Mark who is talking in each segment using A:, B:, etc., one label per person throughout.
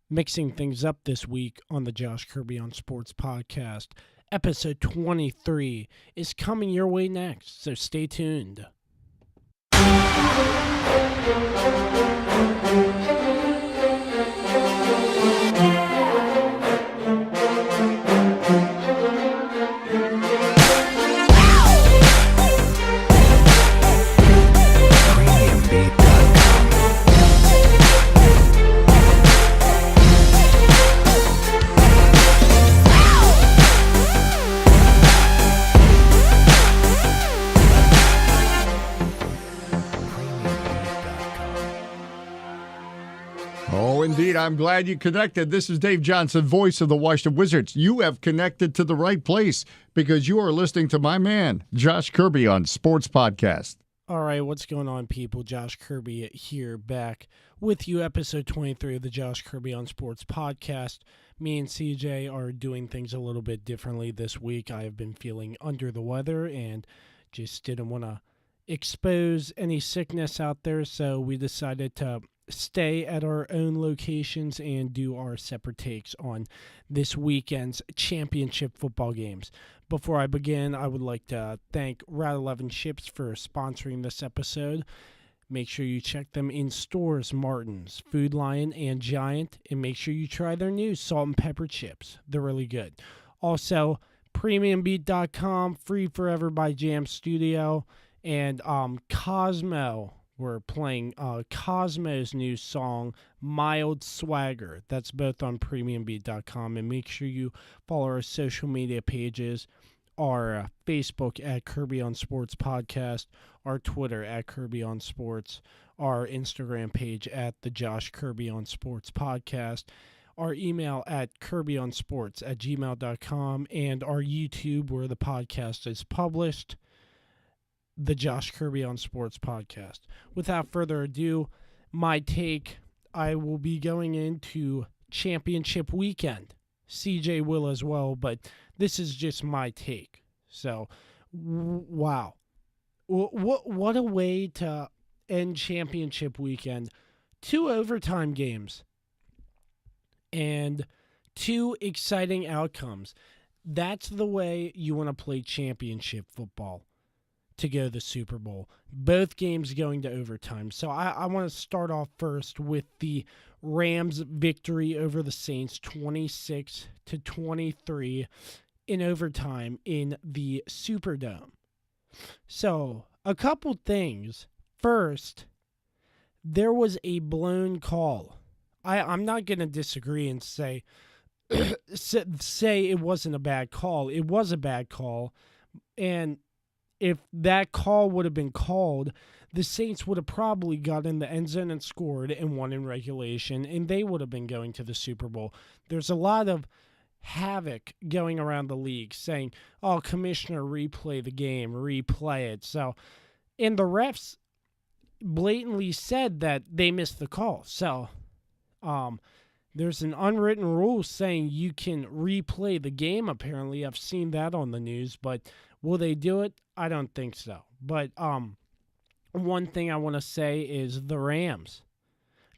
A: Mixing things up this week on the Josh Kirby on Sports podcast. Episode 23 is coming your way next, so stay tuned.
B: Oh, indeed. I'm glad you connected. This is Dave Johnson, voice of the Washington Wizards. You have connected to the right place because you are listening to my man, Josh Kirby on Sports Podcast.
A: All right, what's going on, people? Josh Kirby here, back with you, episode 23 of the Josh Kirby on Sports podcast. Me and CJ are doing things a little bit differently this week. I have been feeling under the weather and just didn't want to expose any sickness out there, so we decided to stay at our own locations and do our separate takes on this weekend's championship football games. Before I begin, I would like to thank Route 11 Chips for sponsoring this episode. Make sure you check them in stores, Martin's, Food Lion, and Giant, and make sure you try their new salt and pepper chips. They're really good. Also, premiumbeat.com, Free Forever by Jam Studio, and Cosmo. We're playing Cosmo's new song, Mild Swagger. That's both on premiumbeat.com. And make sure you follow our social media pages, our Facebook at Kirby on Sports Podcast, our Twitter at Kirby on Sports, our Instagram page at the Josh Kirby on Sports Podcast, our email at kirbyonsports@gmail.com, and our YouTube where the podcast is published, the Josh Kirby on Sports podcast. Without further ado, my take, I will be going into championship weekend. CJ will as well, but this is just my take. So, wow. What a way to end championship weekend. 2 overtime games and 2 exciting outcomes. That's the way you want to play championship football to go to the Super Bowl. Both games going to overtime. So I want to start off first with the Rams victory over the Saints, 26-23 in overtime in the Superdome. So a couple things. First, there was a blown call. I'm not going to disagree and say it wasn't a bad call. It was a bad call, and if that call would have been called, the Saints would have probably got in the end zone and scored and won in regulation, and they would have been going to the Super Bowl. There's a lot of havoc going around the league saying, oh, commissioner, replay the game, replay it. So, and the refs blatantly said that they missed the call. So, there's an unwritten rule saying you can replay the game, apparently. I've seen that on the news, but will they do it? I don't think so. But one thing I want to say is the Rams.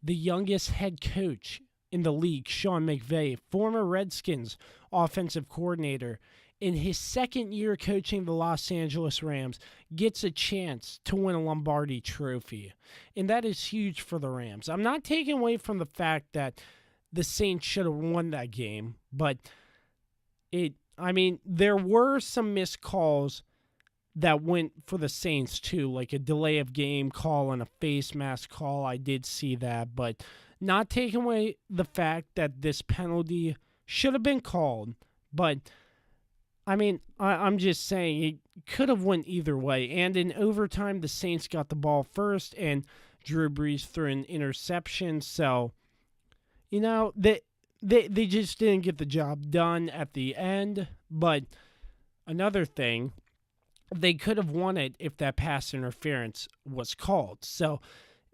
A: The youngest head coach in the league, Sean McVay, former Redskins offensive coordinator, in his second year coaching the Los Angeles Rams, gets a chance to win a Lombardi trophy. And that is huge for the Rams. I'm not taking away from the fact that the Saints should have won that game, but there were some missed calls that went for the Saints too, like a delay of game call and a face mask call. I did see that, but not taking away the fact that this penalty should have been called. But, I'm just saying it could have went either way. And in overtime, the Saints got the ball first, and Drew Brees threw an interception. So, they just didn't get the job done at the end. But another thing, they could have won it if that pass interference was called. So,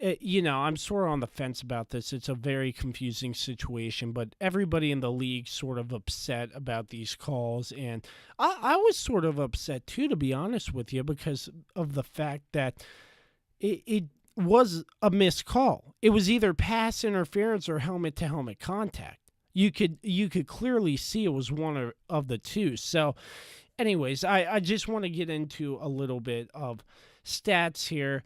A: I'm sort of on the fence about this. It's a very confusing situation, but everybody in the league sort of upset about these calls. And I was sort of upset too, to be honest with you, because of the fact that was a missed call. It was either pass interference or helmet-to-helmet contact. You could clearly see it was one of the two. So, anyways, I just want to get into a little bit of stats here.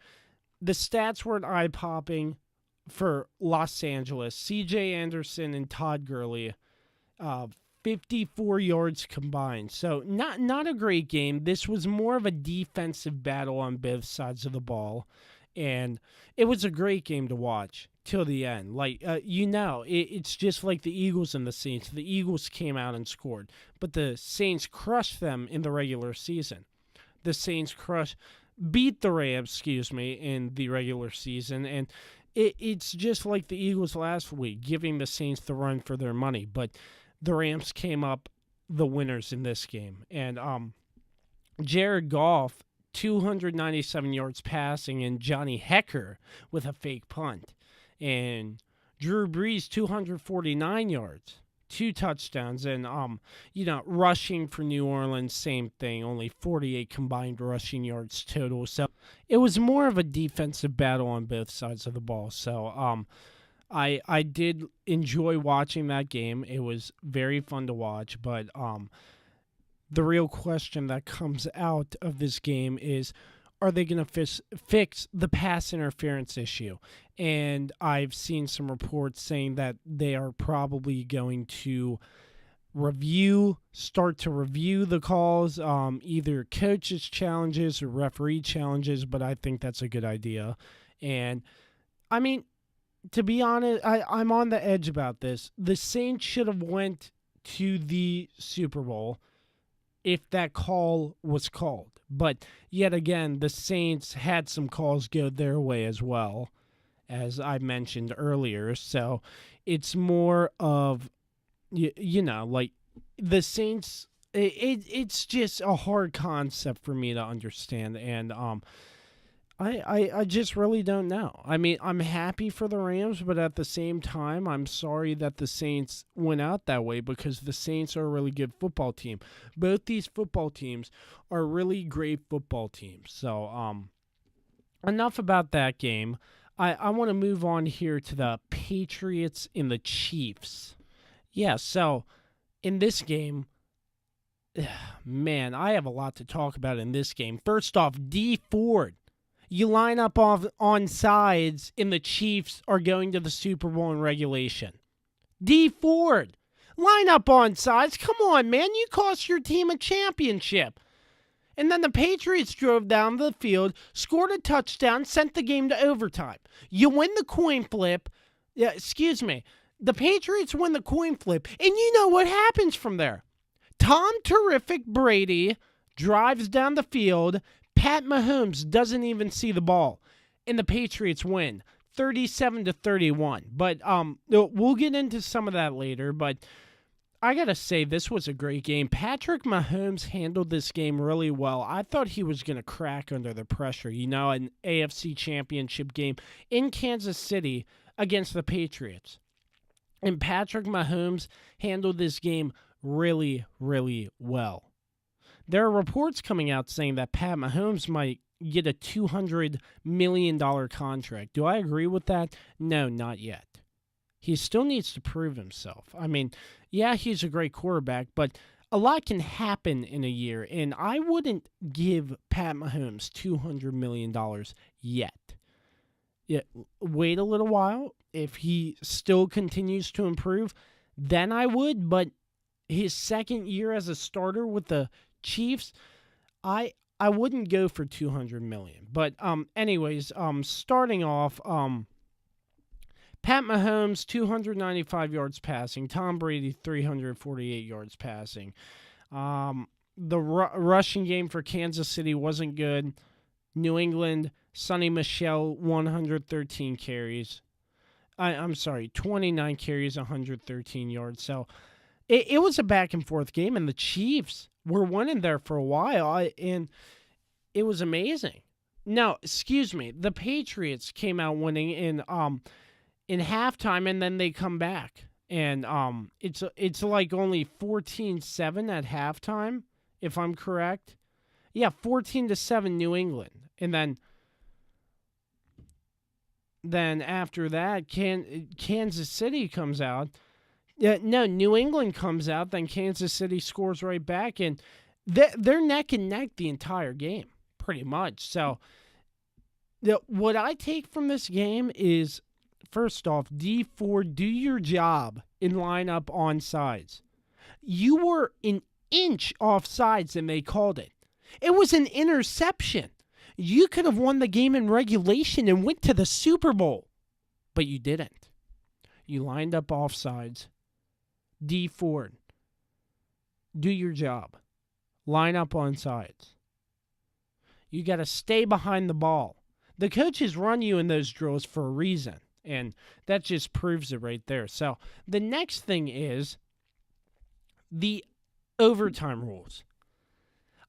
A: The stats weren't eye-popping for Los Angeles. C.J. Anderson and Todd Gurley, 54 yards combined. So not a great game. This was more of a defensive battle on both sides of the ball. And it was a great game to watch till the end. It's just like the Eagles and the Saints. The Eagles came out and scored, but the Saints crushed them in the regular season. The Saints beat the Rams, in the regular season, and it's just like the Eagles last week, giving the Saints the run for their money. But the Rams came up the winners in this game, and Jared Goff, 297 yards passing, and Johnny Hekker with a fake punt. And Drew Brees, 249 yards, 2 touchdowns. And, rushing for New Orleans, same thing, only 48 combined rushing yards total. So it was more of a defensive battle on both sides of the ball. So I did enjoy watching that game. It was very fun to watch, but the real question that comes out of this game is, are they going to fix the pass interference issue? And I've seen some reports saying that they are probably going to start to review the calls, either coaches' challenges or referee challenges, but I think that's a good idea. And, I mean, to be honest, I'm on the edge about this. The Saints should have went to the Super Bowl if that call was called. But yet again, the Saints had some calls go their way as well, as I mentioned earlier. So it's more of, the Saints, it's just a hard concept for me to understand. And I just really don't know. I mean, I'm happy for the Rams, but at the same time, I'm sorry that the Saints went out that way, because the Saints are a really good football team. Both these football teams are really great football teams. So, enough about that game. I want to move on here to the Patriots and the Chiefs. Yeah, so in this game, man, I have a lot to talk about in this game. First off, Dee Ford. You line up on sides, and the Chiefs are going to the Super Bowl in regulation. Dee Ford, line up on sides. Come on, man. You cost your team a championship. And then the Patriots drove down the field, scored a touchdown, sent the game to overtime. You win the coin flip. The Patriots win the coin flip, and you know what happens from there. Tom Terrific Brady drives down the field. Pat Mahomes doesn't even see the ball, and the Patriots win 37-31. But we'll get into some of that later. But I gotta say, this was a great game. Patrick Mahomes handled this game really well. I thought he was gonna crack under the pressure. An AFC Championship game in Kansas City against the Patriots, and Patrick Mahomes handled this game really, really well. There are reports coming out saying that Pat Mahomes might get a $200 million contract. Do I agree with that? No, not yet. He still needs to prove himself. I mean, yeah, he's a great quarterback, but a lot can happen in a year, and I wouldn't give Pat Mahomes $200 million yet. Yeah, wait a little while. If he still continues to improve, then I would, but his second year as a starter with the Chiefs, I wouldn't go for $200 million. But anyways, starting off, Pat Mahomes 295 yards passing, Tom Brady 348 yards passing. The rushing game for Kansas City wasn't good. New England, Sonny Michel 113 carries. I'm sorry, 29 carries, 113 yards. So it was a back and forth game, and the Chiefs were winning there for a while, and it was amazing. Now, the Patriots came out winning in halftime, and then they come back, and it's like only 14-7 at halftime, if I'm correct. Yeah, 14-7 New England, and then then after that, Kansas City comes out. No, New England comes out, then Kansas City scores right back, and they're neck and neck the entire game, pretty much. So what I take from this game is, first off, D4, do your job and line up on sides. You were an inch off sides and they called it. It was an interception. You could have won the game in regulation and went to the Super Bowl, but you didn't. You lined up off sides. D4, do your job. Line up on sides. You got to stay behind the ball. The coaches run you in those drills for a reason, and that just proves it right there. So the next thing is the overtime rules.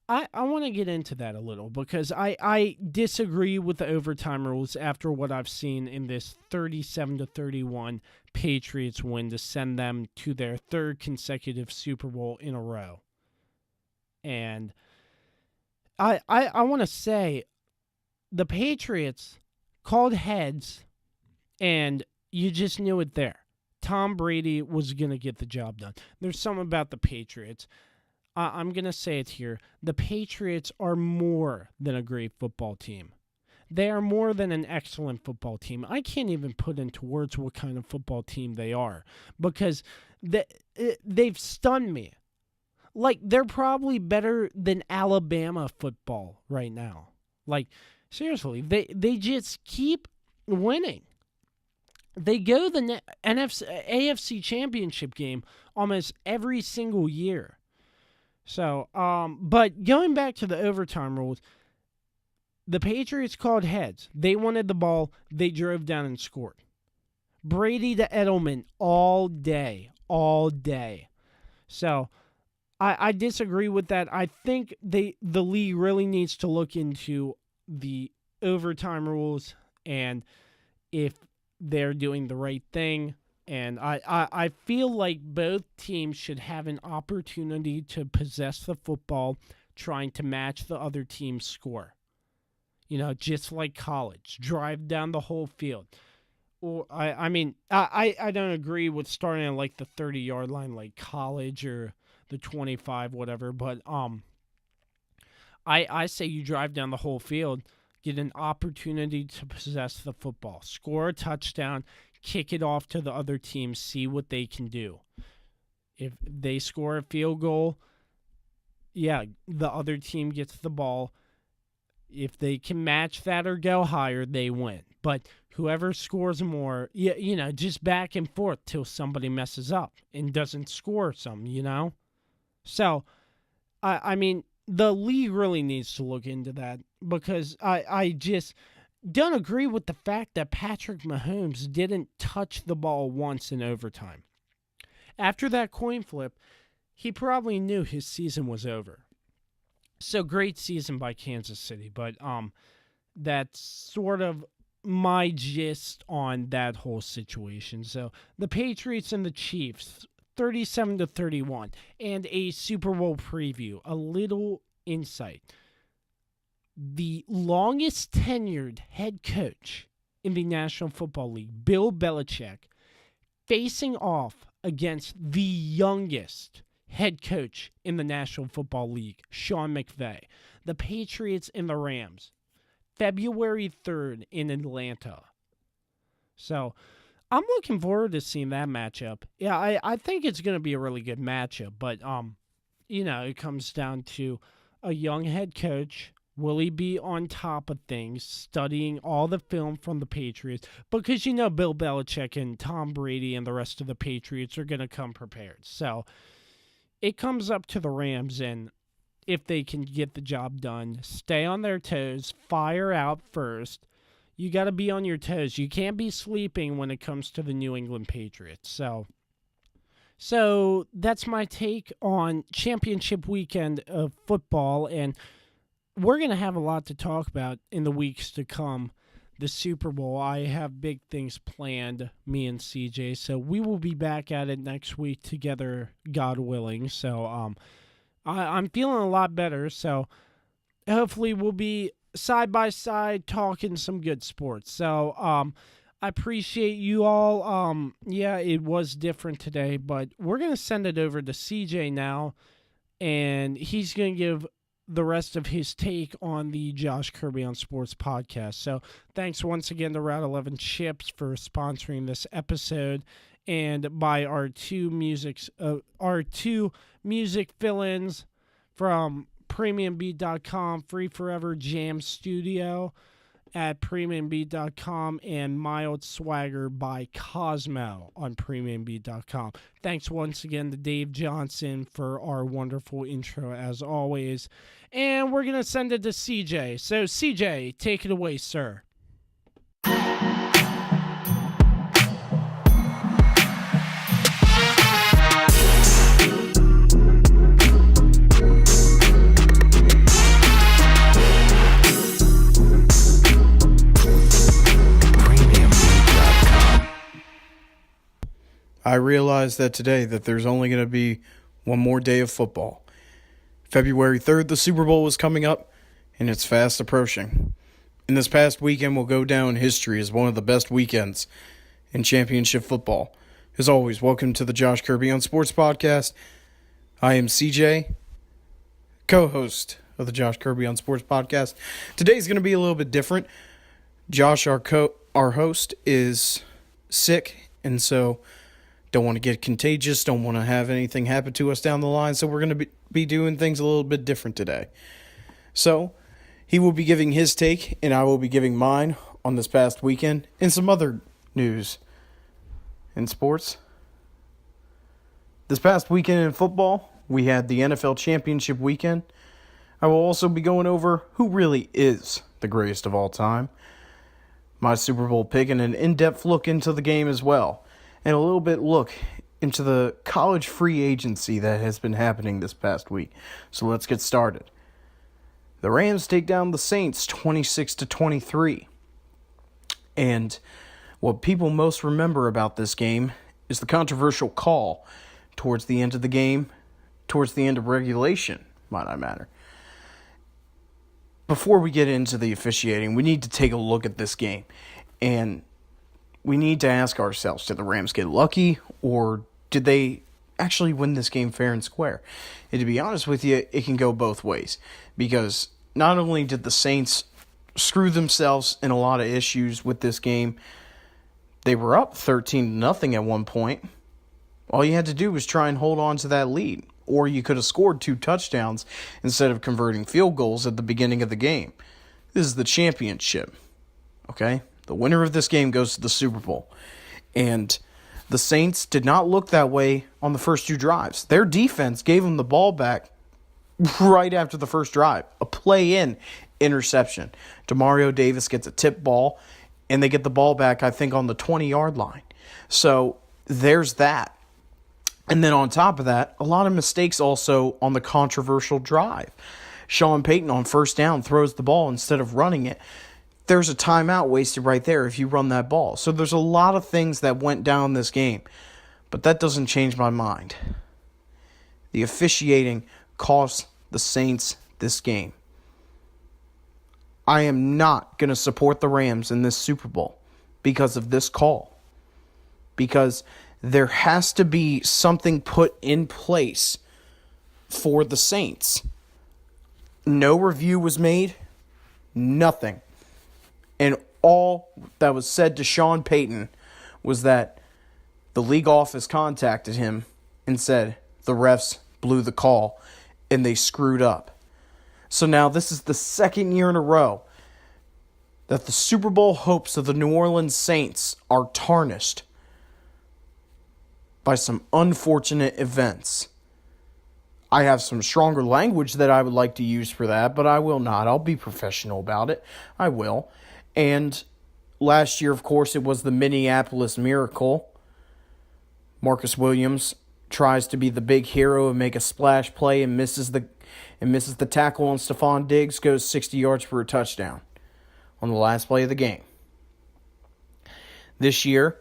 A: I want to get into that a little because I disagree with the overtime rules after what I've seen in this 37-31 Patriots win to send them to their third consecutive Super Bowl in a row. And I want to say the Patriots called heads, and you just knew it there. Tom Brady was going to get the job done. There's something about the Patriots. I'm going to say it here. The Patriots are more than a great football team. They are more than an excellent football team. I can't even put into words what kind of football team they are because they've stunned me. Like, they're probably better than Alabama football right now. Like, seriously, they just keep winning. They go the AFC Championship game almost every single year. So, but going back to the overtime rules, the Patriots called heads. They wanted the ball. They drove down and scored. Brady to Edelman all day. So, I disagree with that. I think the league really needs to look into the overtime rules and if they're doing the right thing. And I feel like both teams should have an opportunity to possess the football, trying to match the other team's score. You know, just like college. Drive down the whole field. Or I mean, I don't agree with starting at like the 30-yard line like college or the 25, whatever. But I say you drive down the whole field, get an opportunity to possess the football, score a touchdown, kick it off to the other team, see what they can do. If they score a field goal, yeah, the other team gets the ball. If they can match that or go higher, they win. But whoever scores more, you know, just back and forth till somebody messes up and doesn't score some, you know? So, I mean, the league really needs to look into that because I just don't agree with the fact that Patrick Mahomes didn't touch the ball once in overtime. After that coin flip, he probably knew his season was over. So great season by Kansas City, but that's sort of my gist on that whole situation. So the Patriots and the Chiefs, 37-31, and a Super Bowl preview, a little insight. The longest tenured head coach in the National Football League, Bill Belichick, facing off against the youngest head coach in the National Football League, Sean McVay. The Patriots and the Rams, February 3rd in Atlanta. So I'm looking forward to seeing that matchup. Yeah, I think it's going to be a really good matchup, but you know, it comes down to a young head coach. Will he be on top of things, studying all the film from the Patriots? Because you know Bill Belichick and Tom Brady and the rest of the Patriots are going to come prepared. So it comes up to the Rams, and if they can get the job done, stay on their toes, fire out first. You got to be on your toes. You can't be sleeping when it comes to the New England Patriots. So that's my take on championship weekend of football, and we're going to have a lot to talk about in the weeks to come. The Super Bowl, I have big things planned, me and CJ, so we will be back at it next week together, God willing. So I'm feeling a lot better, so hopefully we'll be side by side talking some good sports. So I appreciate you all. Yeah, it was different today, but we're going to send it over to CJ now, and he's going to give the rest of his take on the Josh Kirby on Sports podcast. So thanks once again to Route 11 Chips for sponsoring this episode, and by our two music fill-ins from premiumbeat.com, Free Forever Jam Studio at premiumbeat.com, and Mild Swagger by Cosmo on premiumbeat.com. Thanks once again to Dave Johnson for our wonderful intro as always. And we're going to send it to CJ. So CJ, take it away, sir.
C: I realized that today that there's only going to be one more day of football. February 3rd, the Super Bowl is coming up, and it's fast approaching. And this past weekend will go down in history as one of the best weekends in championship football. As always, welcome to the Josh Kirby on Sports podcast. I am CJ, co-host of the Josh Kirby on Sports podcast. Today's going to be a little bit different. Josh, our host, is sick, and so don't want to get contagious, don't want to have anything happen to us down the line, so we're going to be doing things a little bit different today. So, he will be giving his take, and I will be giving mine on this past weekend, and some other news in sports. This past weekend in football, we had the NFL Championship weekend. I will also be going over who really is the greatest of all time, my Super Bowl pick, and an in-depth look into the game as well. And a little bit look into the college free agency that has been happening this past week. So let's get started. The Rams take down the Saints 26-23. And what people most remember about this game is the controversial call towards the end of the game, towards the end of regulation, might I matter. Before we get into the officiating, we need to take a look at this game. And we need to ask ourselves, did the Rams get lucky, or did they actually win this game fair and square? And to be honest with you, it can go both ways. Because not only did the Saints screw themselves in a lot of issues with this game, they were up 13-0 at one point. All you had to do was try and hold on to that lead. Or you could have scored 2 touchdowns instead of converting field goals at the beginning of the game. This is the championship. Okay? The winner of this game goes to the Super Bowl. And the Saints did not look that way on the first 2 drives. Their defense gave them the ball back right after the first drive. A play-in interception. Demario Davis gets a tip ball, and they get the ball back, I think, on the 20-yard line. So there's that. And then on top of that, a lot of mistakes also on the controversial drive. Sean Payton on first down throws the ball instead of running it. There's a timeout wasted right there if you run that ball. So there's a lot of things that went down this game. But that doesn't change my mind. The officiating cost the Saints this game. I am not going to support the Rams in this Super Bowl because of this call. Because there has to be something put in place for the Saints. No review was made. Nothing. And all that was said to Sean Payton was that the league office contacted him and said the refs blew the call and they screwed up. So now this is the second year in a row that the Super Bowl hopes of the New Orleans Saints are tarnished by some unfortunate events. I have some stronger language that I would like to use for that, but I will not. I'll be professional about it. I will. And last year, of course, it was the Minneapolis Miracle. Marcus Williams tries to be the big hero and make a splash play and misses the tackle on Stephon Diggs, goes 60 yards for a touchdown on the last play of the game. This year,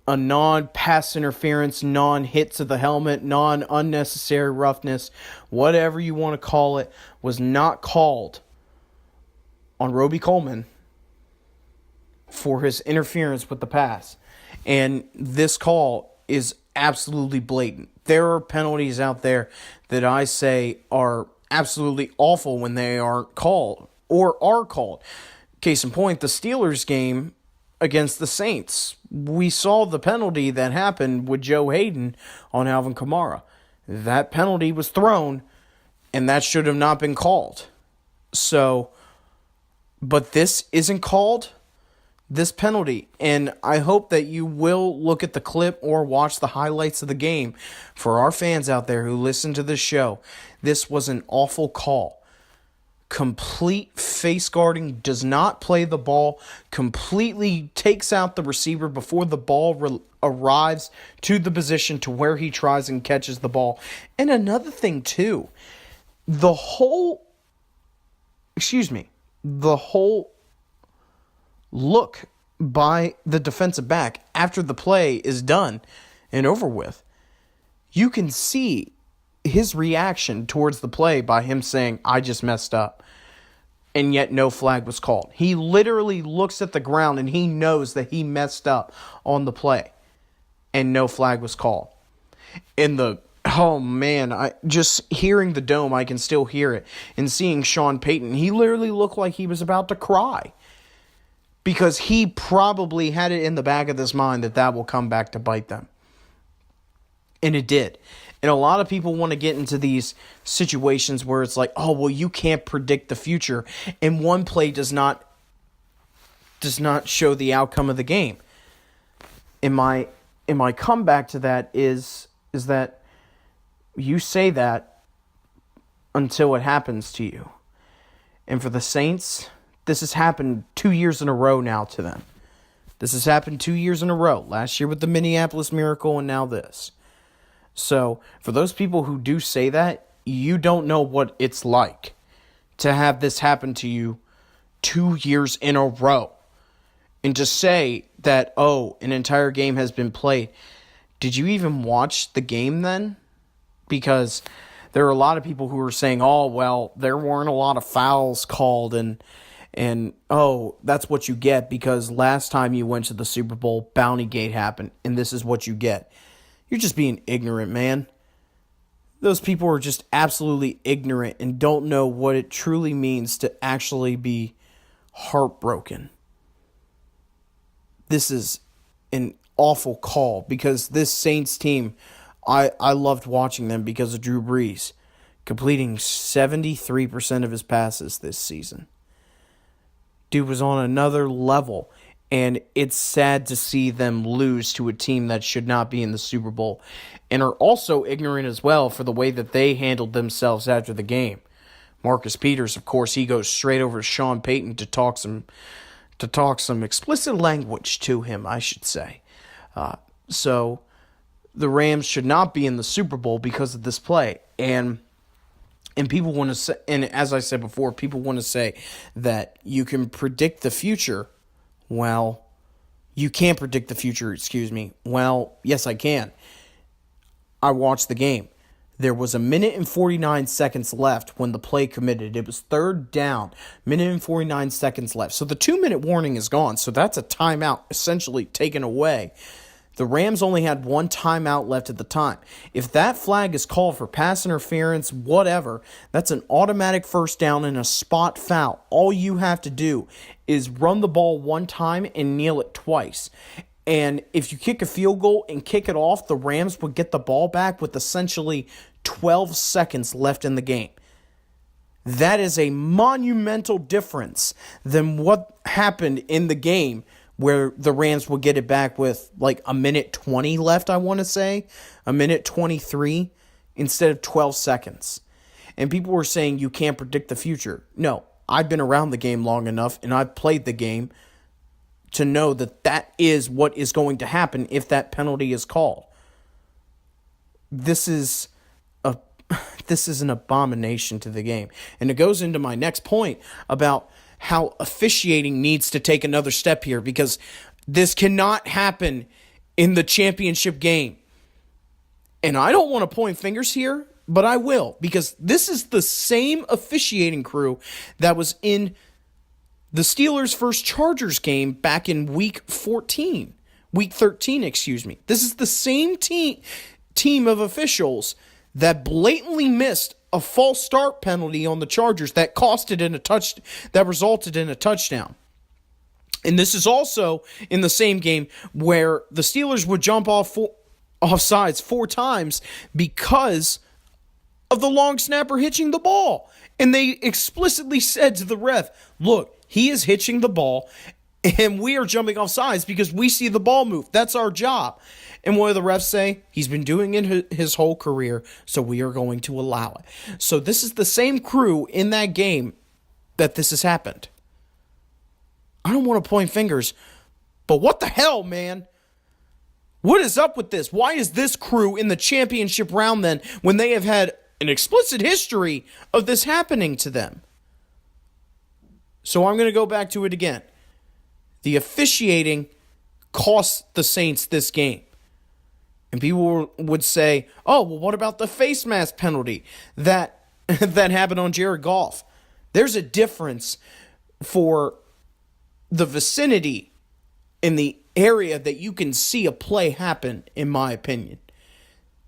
C: a non-pass interference, non-hit to the helmet, non-unnecessary roughness, whatever you want to call it, was not called on Roby Coleman for his interference with the pass. And this call is absolutely blatant. There are penalties out there that I say are absolutely awful when they aren't called or are called. Case in point, the Steelers game against the Saints. We saw the penalty that happened with Joe Hayden on Alvin Kamara. That penalty was thrown, and that should have not been called. So, but this isn't called, this penalty. And I hope that you will look at the clip or watch the highlights of the game. For our fans out there who listen to this show, this was an awful call. Complete face guarding, does not play the ball, completely takes out the receiver before the ball arrives to the position to where he tries and catches the ball. And another thing too, the whole look by the defensive back after the play is done and over with, you can see his reaction towards the play by him saying, I just messed up. And yet no flag was called. He literally looks at the ground and he knows that he messed up on the play. And no flag was called. Oh man, I just hearing the dome, I can still hear it. And seeing Sean Payton, he literally looked like he was about to cry. Because he probably had it in the back of his mind that will come back to bite them. And it did. And a lot of people want to get into these situations where it's like, oh, well, you can't predict the future. And one play does not show the outcome of the game. And my comeback to that is that you say that until it happens to you. And for the Saints, this has happened 2 years in a row now to them. This has happened 2 years in a row. Last year with the Minneapolis Miracle and now this. So, for those people who do say that, you don't know what it's like to have this happen to you 2 years in a row. And to say that, oh, an entire game has been played. Did you even watch the game then? Because there are a lot of people who are saying, oh, well, there weren't a lot of fouls called and oh, that's what you get because last time you went to the Super Bowl, Bountygate happened, and this is what you get. You're just being ignorant, man. Those people are just absolutely ignorant and don't know what it truly means to actually be heartbroken. This is an awful call because this Saints team, I loved watching them because of Drew Brees completing 73% of his passes this season. Dude was on another level. And it's sad to see them lose to a team that should not be in the Super Bowl. And are also ignorant as well for the way that they handled themselves after the game. Marcus Peters, of course, he goes straight over to Sean Payton to talk some explicit language to him, I should say. So the Rams should not be in the Super Bowl because of this play. And people want to say, and as I said before, people want to say that you can predict the future. Well, you can't predict the future, excuse me. Well, yes, I can. I watched the game. There was 1:49 left when the play committed. It was third down, 1:49 left. So the 2-minute warning is gone. So that's a timeout essentially taken away. The Rams only had one timeout left at the time. If that flag is called for pass interference, whatever, that's an automatic first down and a spot foul. All you have to do is run the ball one time and kneel it twice. And if you kick a field goal and kick it off, the Rams would get the ball back with essentially 12 seconds left in the game. That is a monumental difference than what happened in the game where the Rams will get it back with like 1:20 left, I want to say. 1:23 instead of 12 seconds. And people were saying you can't predict the future. No, I've been around the game long enough and I've played the game to know that that is what is going to happen if that penalty is called. This is an abomination to the game. And it goes into my next point about how officiating needs to take another step here because this cannot happen in the championship game. And I don't want to point fingers here, but I will because this is the same officiating crew that was in the Steelers' first Chargers game back in week 13, excuse me. This is the same team of officials that blatantly missed a false start penalty on the Chargers that resulted in a touchdown. And this is also in the same game where the Steelers would jump offsides 4 times because of the long snapper hitching the ball. And they explicitly said to the ref, look, he is hitching the ball and we are jumping off sides because we see the ball move. That's our job. And what do the refs say? He's been doing it his whole career, so we are going to allow it. So this is the same crew in that game that this has happened. I don't want to point fingers, but what the hell, man? What is up with this? Why is this crew in the championship round then when they have had an explicit history of this happening to them? So I'm going to go back to it again. The officiating cost the Saints this game. And people would say, oh, well, what about the face mask penalty that happened on Jared Goff? There's a difference for the vicinity in the area that you can see a play happen, in my opinion.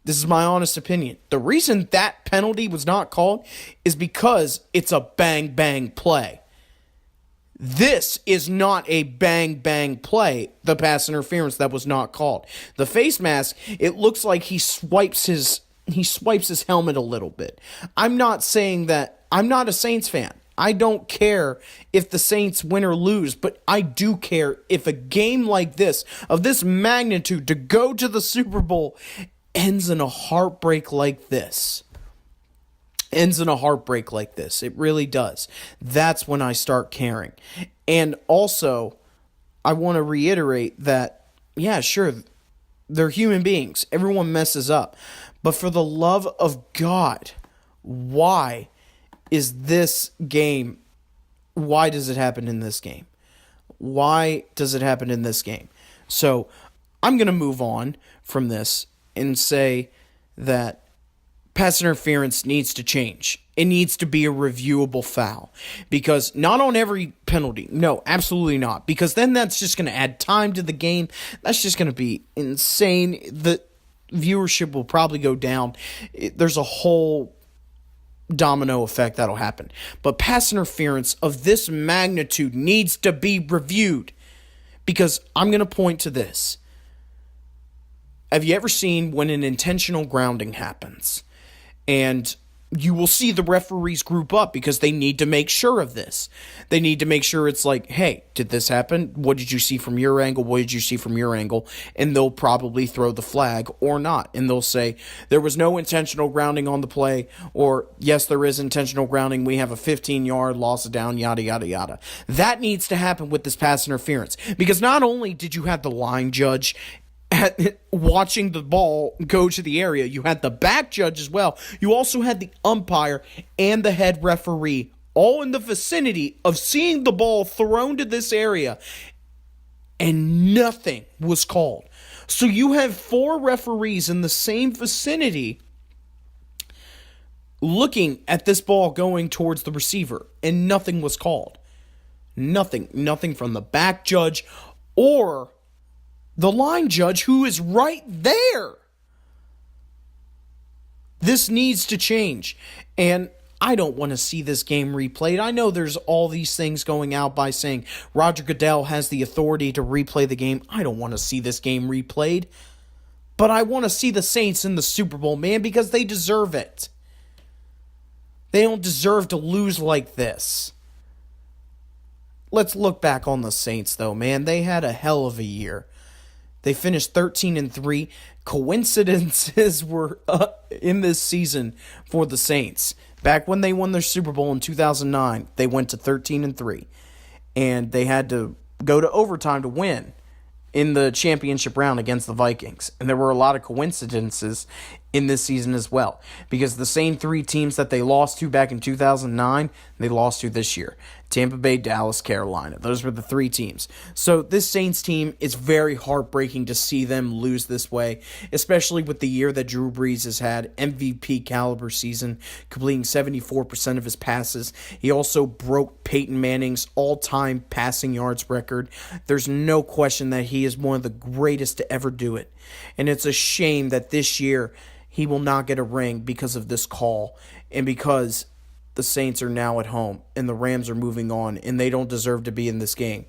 C: This is my honest opinion. The reason that penalty was not called is because it's a bang-bang play. This is not a bang-bang play, the pass interference that was not called. The face mask, it looks like he swipes his helmet a little bit. I'm not saying that. I'm not a Saints fan. I don't care if the Saints win or lose, but I do care if a game like this, of this magnitude, to go to the Super Bowl, ends in a heartbreak like this. It really does. That's when I start caring. And also, I want to reiterate that, yeah, sure, they're human beings. Everyone messes up. But for the love of God, why does it happen in this game? Why does it happen in this game? So, I'm going to move on from this and say that pass interference needs to change. It needs to be a reviewable foul. Because not on every penalty. No, absolutely not. Because then that's just going to add time to the game. That's just going to be insane. The viewership will probably go down. There's a whole domino effect that'll happen. But pass interference of this magnitude needs to be reviewed. Because I'm going to point to this. Have you ever seen when an intentional grounding happens? And you will see the referees group up because they need to make sure of this. They need to make sure it's like, hey, did this happen? What did you see from your angle? What did you see from your angle? And they'll probably throw the flag or not. And they'll say, there was no intentional grounding on the play, or yes, there is intentional grounding. We have a 15-yard loss of down, yada, yada, yada. That needs to happen with this pass interference. Because not only did you have the line judge watching the ball go to the area, you had the back judge as well. You also had the umpire and the head referee all in the vicinity of seeing the ball thrown to this area, and nothing was called. So you have 4 referees in the same vicinity looking at this ball going towards the receiver, and nothing was called. Nothing from the back judge or the line judge, who is right there. This needs to change. And I don't want to see this game replayed. I know there's all these things going out by saying Roger Goodell has the authority to replay the game. I don't want to see this game replayed. But I want to see the Saints in the Super Bowl, man, because they deserve it. They don't deserve to lose like this. Let's look back on the Saints, though, man. They had a hell of a year. They finished 13-3. Coincidences were in this season for the Saints. Back when they won their Super Bowl in 2009, they went to 13-3. And they had to go to overtime to win in the championship round against the Vikings. And there were a lot of coincidences in this season as well, because the same three teams that they lost to back in 2009, they lost to this year. Tampa Bay, Dallas, Carolina. Those were the three teams. So this Saints team, is very heartbreaking to see them lose this way, especially with the year that Drew Brees has had, MVP caliber season, completing 74% of his passes. He also broke Peyton Manning's all-time passing yards record. There's no question that he is one of the greatest to ever do it. And it's a shame that this year he will not get a ring because of this call, and because the Saints are now at home and the Rams are moving on and they don't deserve to be in this game.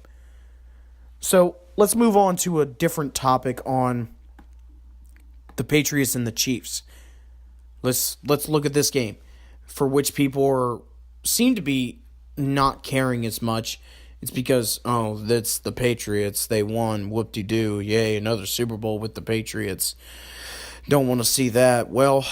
C: So let's move on to a different topic on the Patriots and the Chiefs. Let's look at this game, for which people seem to be not caring as much. It's because, that's the Patriots. They won. Whoop-de-doo. Yay, another Super Bowl with the Patriots. Don't want to see that. Well,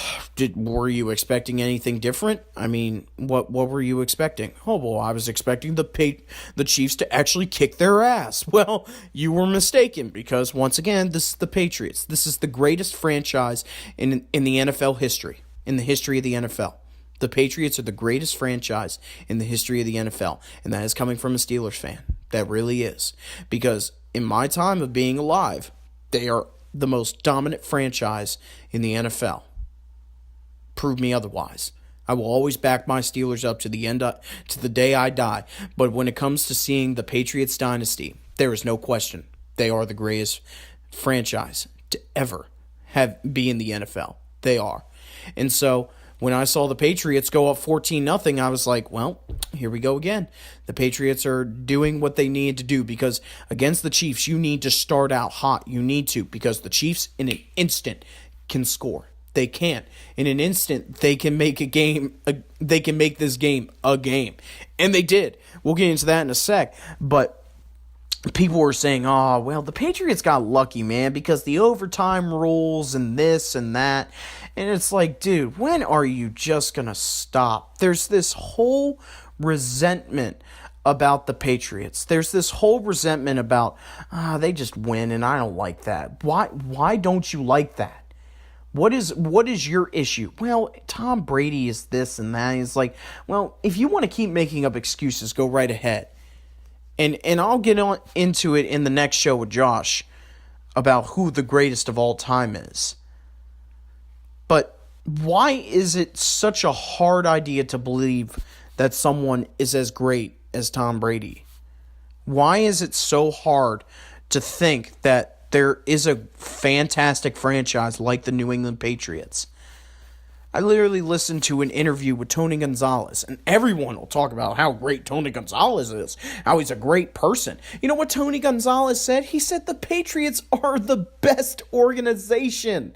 C: were you expecting anything different? I mean, what were you expecting? Oh, well, I was expecting the Chiefs to actually kick their ass. Well, you were mistaken, because once again, this is the Patriots. This is the greatest franchise in the NFL history, in the history of the NFL. The Patriots are the greatest franchise in the history of the NFL, and that is coming from a Steelers fan. That really is. Because in my time of being alive, they are the most dominant franchise in the NFL. Prove me otherwise. I will always back my Steelers up to the end, to the day I die. But when it comes to seeing the Patriots dynasty, there is no question they are the greatest franchise to ever be in the NFL. They are. And so when I saw the Patriots go up 14-0, I was like, well, here we go again. The Patriots are doing what they need to do, because against the Chiefs, you need to start out hot. You need to, because the Chiefs in an instant can score. They can't. In an instant, they can make they can make this game a game. And they did. We'll get into that in a sec. But people were saying, oh, well, the Patriots got lucky, man, because the overtime rules and this and that. And it's like, dude, when are you just going to stop? There's this whole resentment about the Patriots. There's this whole resentment about, they just win, and I don't like that. Why don't you like that? What is your issue? Well, Tom Brady is this and that. It's like, well, if you want to keep making up excuses, go right ahead. And I'll get into it in the next show with Josh about who the greatest of all time is. But why is it such a hard idea to believe that someone is as great as Tom Brady? Why is it so hard to think that there is a fantastic franchise like the New England Patriots? I literally listened to an interview with Tony Gonzalez, and everyone will talk about how great Tony Gonzalez is, how he's a great person. You know what Tony Gonzalez said? He said the Patriots are the best organization.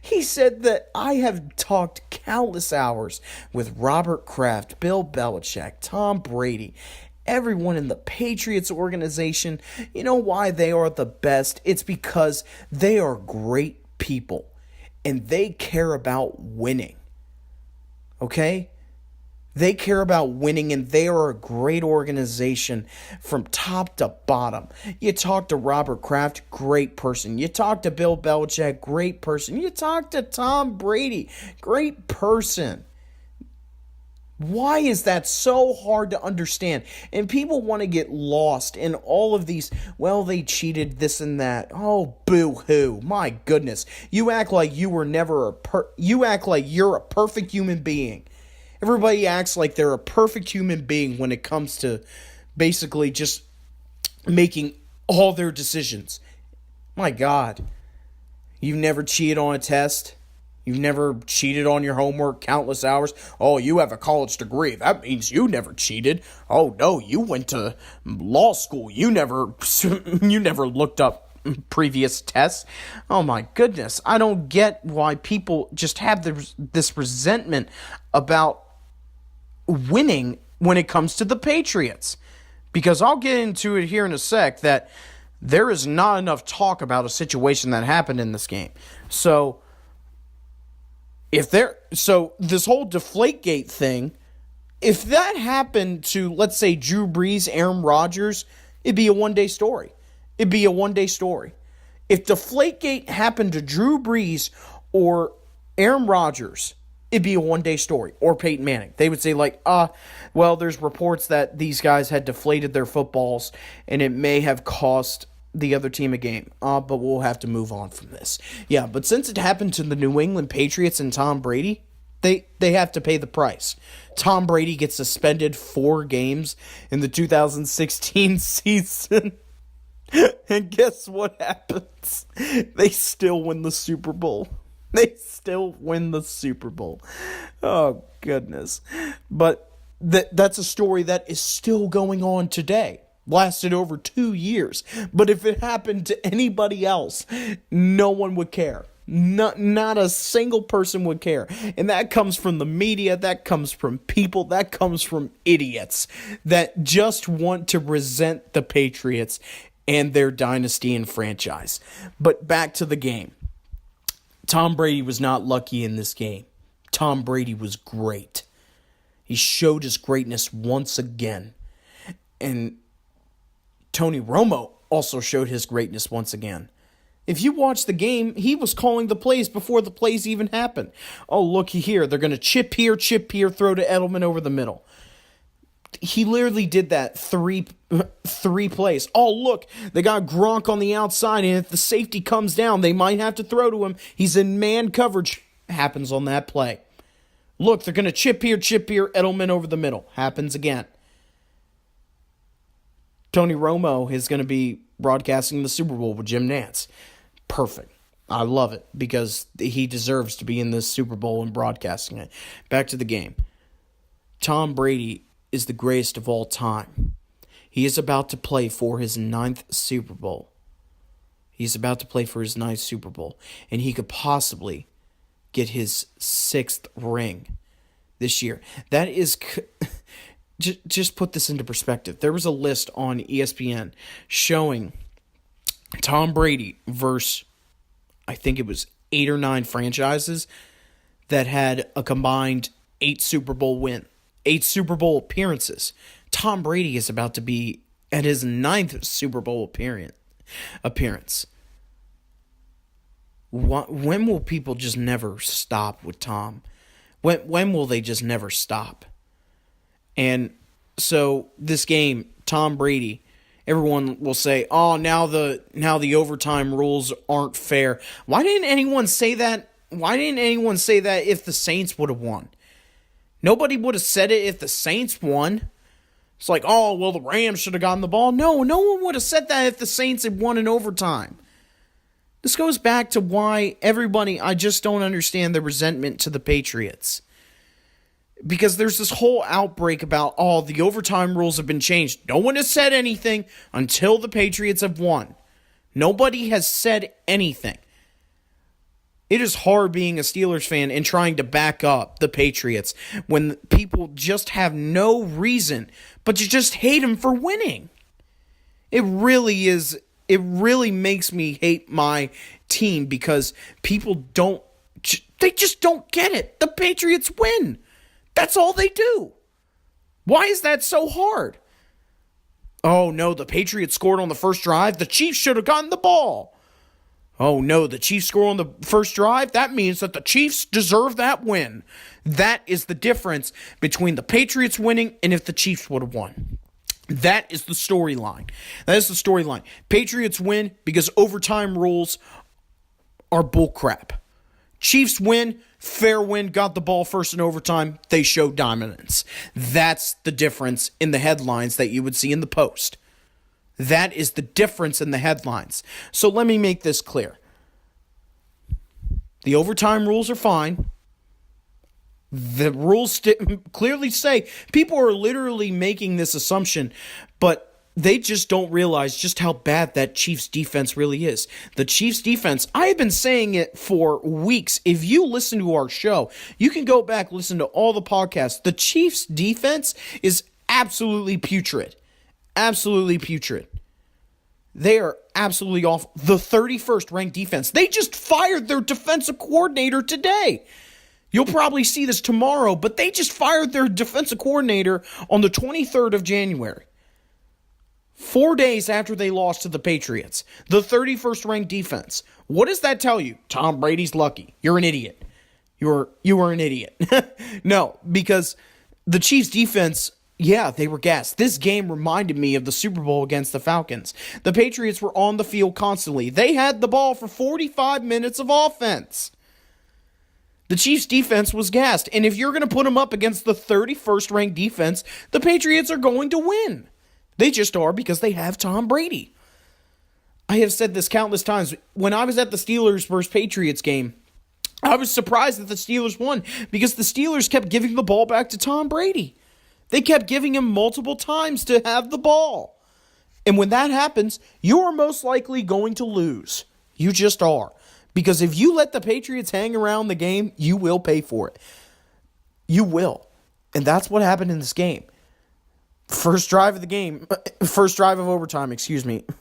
C: He said that I have talked countless hours with Robert Kraft, Bill Belichick, Tom Brady, everyone in the Patriots organization. You know why they are the best? It's because they are great people, and they care about winning. Okay? They care about winning, and they are a great organization from top to bottom. You talk to Robert Kraft, great person. You talk to Bill Belichick, great person. You talk to Tom Brady, great person. Why is that so hard to understand? And people want to get lost in all of these, well, they cheated, this and that. Oh, boo-hoo. My goodness. You act like you were never you act like you're a perfect human being. Everybody acts like they're a perfect human being when it comes to basically just making all their decisions. My God. You've never cheated on a test? You've never cheated on your homework countless hours? Oh, you have a college degree. That means you never cheated. Oh, no, you went to law school. You never looked up previous tests. Oh, my goodness. I don't get why people just have this resentment about winning when it comes to the Patriots. Because I'll get into it here in a sec that there is not enough talk about a situation that happened in this game. So this whole Deflategate thing, if that happened to, let's say, Drew Brees, Aaron Rodgers, it'd be a one-day story. If Deflategate happened to Drew Brees or Aaron Rodgers, it'd be a one-day story. Or Peyton Manning. They would say, well, there's reports that these guys had deflated their footballs, and it may have cost the other team a game. But we'll have to move on from this. Yeah, but since it happened to the New England Patriots and Tom Brady, they have to pay the price. Tom Brady gets suspended 4 games in the 2016 season. And guess what happens? They still win the Super Bowl. They still win the Super Bowl. Oh, goodness. But that's a story that is still going on today. Lasted over 2 years. But if it happened to anybody else, no one would care. Not a single person would care. And that comes from the media. That comes from people. That comes from idiots that just want to resent the Patriots and their dynasty and franchise. But back to the game. Tom Brady was not lucky in this game. Tom Brady was great. He showed his greatness once again. And Tony Romo also showed his greatness once again. If you watch the game, he was calling the plays before the plays even happened. Oh, looky here. They're going to chip here, throw to Edelman over the middle. He literally did that three plays. Oh, look, they got Gronk on the outside, and if the safety comes down, they might have to throw to him. He's in man coverage. Happens on that play. Look, they're going to chip here, Edelman over the middle. Happens again. Tony Romo is going to be broadcasting the Super Bowl with Jim Nantz. Perfect. I love it because he deserves to be in this Super Bowl and broadcasting it. Back to the game. Tom Brady is the greatest of all time. He is about to play for his 9th Super Bowl. He's about to play for his 9th Super Bowl. And he could possibly get his 6th ring this year. That is... Just put this into perspective. There was a list on ESPN showing Tom Brady versus, I think it was 8 or 9 franchises that had a combined 8 Super Bowl appearances. Tom Brady is about to be at his 9th Super Bowl appearance. When will people just never stop with Tom? When will they just never stop? And so this game, Tom Brady, everyone will say, "Oh, now the overtime rules aren't fair." Why didn't anyone say that? Why didn't anyone say that if the Saints would have won? Nobody would have said it if the Saints won. It's like, "Oh, well, the Rams should have gotten the ball." No one would have said that if the Saints had won in overtime. This goes back to why I just don't understand the resentment to the Patriots. Because there's this whole outbreak about, the overtime rules have been changed. No one has said anything until the Patriots have won. Nobody has said anything. It is hard being a Steelers fan and trying to back up the Patriots when people just have no reason, but you just hate them for winning. It really is. It really makes me hate my team because people they just don't get it. The Patriots win. That's all they do. Why is that so hard? Oh, no, the Patriots scored on the first drive. The Chiefs should have gotten the ball. Oh, no, the Chiefs score on the first drive. That means that the Chiefs deserve that win. That is the difference between the Patriots winning and if the Chiefs would have won. That is the storyline. Patriots win because overtime rules are bullcrap. Chiefs win, fair win, got the ball first in overtime. They showed dominance. That's the difference in the headlines that you would see in the Post. That is the difference in the headlines. So let me make this clear. The overtime rules are fine. The rules clearly say, people are literally making this assumption, but they just don't realize just how bad that Chiefs defense really is. The Chiefs defense, I have been saying it for weeks. If you listen to our show, you can go back, listen to all the podcasts. The Chiefs defense is absolutely putrid. Absolutely putrid. They are absolutely awful. The 31st ranked defense. They just fired their defensive coordinator today. You'll probably see this tomorrow, but they just fired their defensive coordinator on the 23rd of January. 4 days after they lost to the Patriots. The 31st ranked defense. What does that tell you? Tom Brady's lucky. You're an idiot. You were an idiot. No, because the Chiefs defense, yeah, they were gassed. This game reminded me of the Super Bowl against the Falcons. The Patriots were on the field constantly. They had the ball for 45 minutes of offense. The Chiefs defense was gassed. And if you're going to put them up against the 31st ranked defense, the Patriots are going to win. They just are, because they have Tom Brady. I have said this countless times. When I was at the Steelers versus Patriots game, I was surprised that the Steelers won, because the Steelers kept giving the ball back to Tom Brady. They kept giving him multiple times to have the ball. And when that happens, you are most likely going to lose. You just are. Because if you let the Patriots hang around the game, you will pay for it. You will. And that's what happened in this game. First drive of overtime,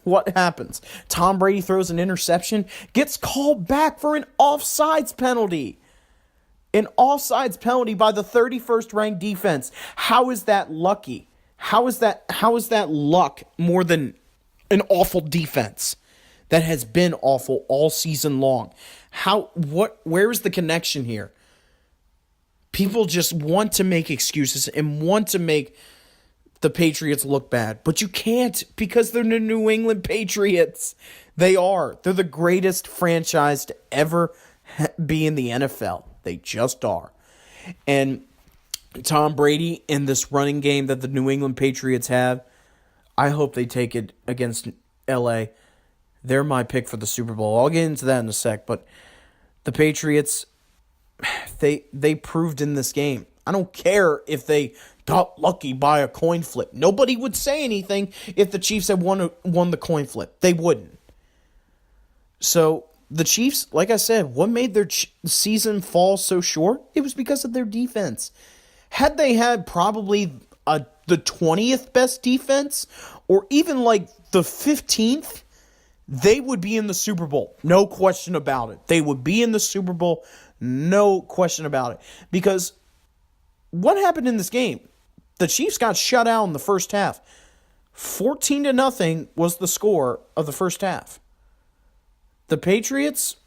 C: What happens? Tom Brady throws an interception, gets called back for an offsides penalty. An offsides penalty by the 31st ranked defense. How is that lucky? How is that luck more than an awful defense that has been awful all season long? Where is the connection here? People just want to make excuses and want to make the Patriots look bad. But you can't, because they're the New England Patriots. They are. They're the greatest franchise to ever be in the NFL. They just are. And Tom Brady in this running game that the New England Patriots have, I hope they take it against LA. They're my pick for the Super Bowl. I'll get into that in a sec. But the Patriots, they proved in this game. I don't care if they got lucky by a coin flip. Nobody would say anything if the Chiefs had won the coin flip. They wouldn't. So the Chiefs, like I said, what made their season fall so short? It was because of their defense. Had they had probably the 20th best defense, or even like the 15th, they would be in the Super Bowl. No question about it. They would be in the Super Bowl. No question about it. Because what happened in this game? The Chiefs got shut out in the first half. 14-0 was the score of the first half. The Patriots,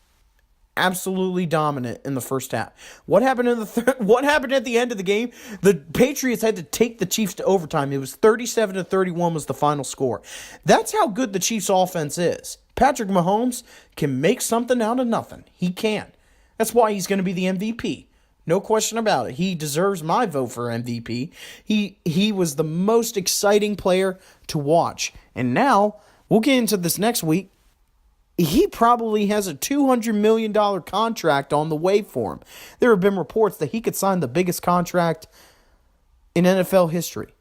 C: absolutely dominant in the first half. What happened in what happened at the end of the game? The Patriots had to take the Chiefs to overtime. It was 37-31 was the final score. That's how good the Chiefs offense is. Patrick Mahomes can make something out of nothing. He can. That's why he's going to be the MVP. No question about it. He deserves my vote for MVP. He was the most exciting player to watch. And now, we'll get into this next week. He probably has a $200 million contract on the way for him. There have been reports that he could sign the biggest contract in NFL history.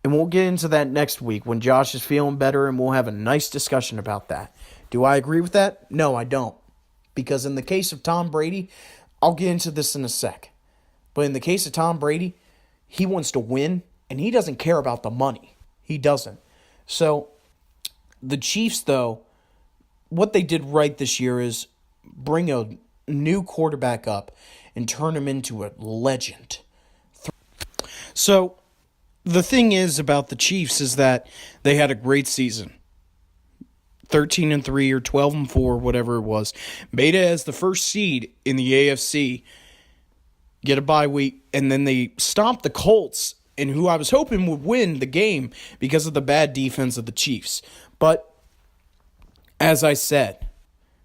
C: And we'll get into that next week when Josh is feeling better, and we'll have a nice discussion about that. Do I agree with that? No, I don't. Because in the case of Tom Brady, I'll get into this in a sec. But in the case of Tom Brady, he wants to win, and he doesn't care about the money. He doesn't. So, the Chiefs, though, what they did right this year is bring a new quarterback up and turn him into a legend. So, the thing is about the Chiefs is that they had a great season. 13-3 or 12-4, whatever it was. Made it as the first seed in the AFC. Get a bye week, and then they stomped the Colts, and who I was hoping would win the game because of the bad defense of the Chiefs. But, as I said,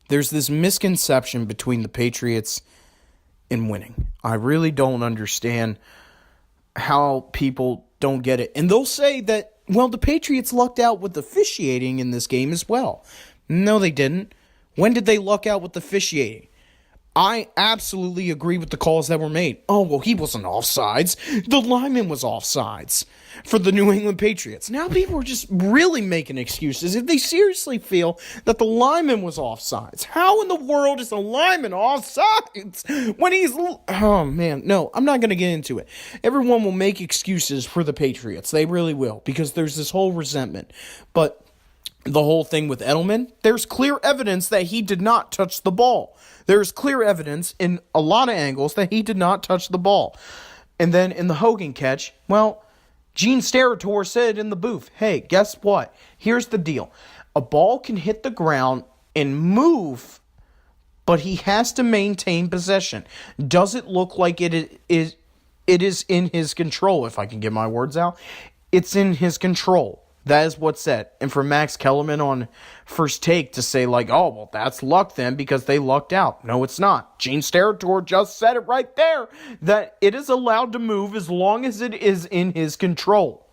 C: there's this misconception between the Patriots and winning. I really don't understand how people don't get it. And they'll say that, well, the Patriots lucked out with officiating in this game as well. No, they didn't. When did they luck out with officiating? I absolutely agree with the calls that were made. Oh, well, he wasn't offsides. The lineman was offsides for the New England Patriots. Now people are just really making excuses if they seriously feel that the lineman was offsides. How in the world is the lineman offsides when he's... Oh, man. No, I'm not going to get into it. Everyone will make excuses for the Patriots. They really will, because there's this whole resentment. But the whole thing with Edelman, there's clear evidence that he did not touch the ball. There's clear evidence in a lot of angles that he did not touch the ball. And then in the Hogan catch, well, Gene Steratore said in the booth, hey, guess what? Here's the deal. A ball can hit the ground and move but he has to maintain possession. Does it look like it is in his control, if I can get my words out? It's in his control. That is what's said. And for Max Kellerman on First Take to say, like, oh, well, that's luck then because they lucked out. No, it's not. Gene Steratore just said it right there, that it is allowed to move as long as it is in his control.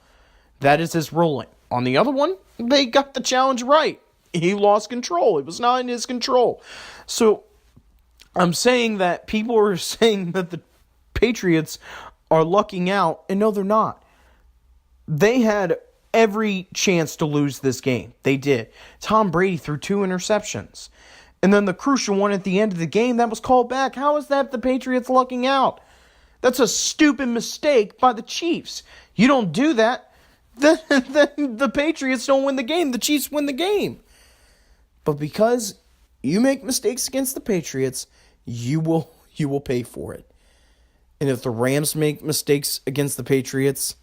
C: That is his ruling. On the other one, they got the challenge right. He lost control. It was not in his control. So I'm saying that people are saying that the Patriots are lucking out, and no, they're not. They had every chance to lose this game. They did. Tom Brady threw 2 interceptions. And then the crucial one at the end of the game, that was called back. How is that the Patriots lucking out? That's a stupid mistake by the Chiefs. You don't do that, then the Patriots don't win the game. The Chiefs win the game. But because you make mistakes against the Patriots, you will pay for it. And if the Rams make mistakes against the Patriots,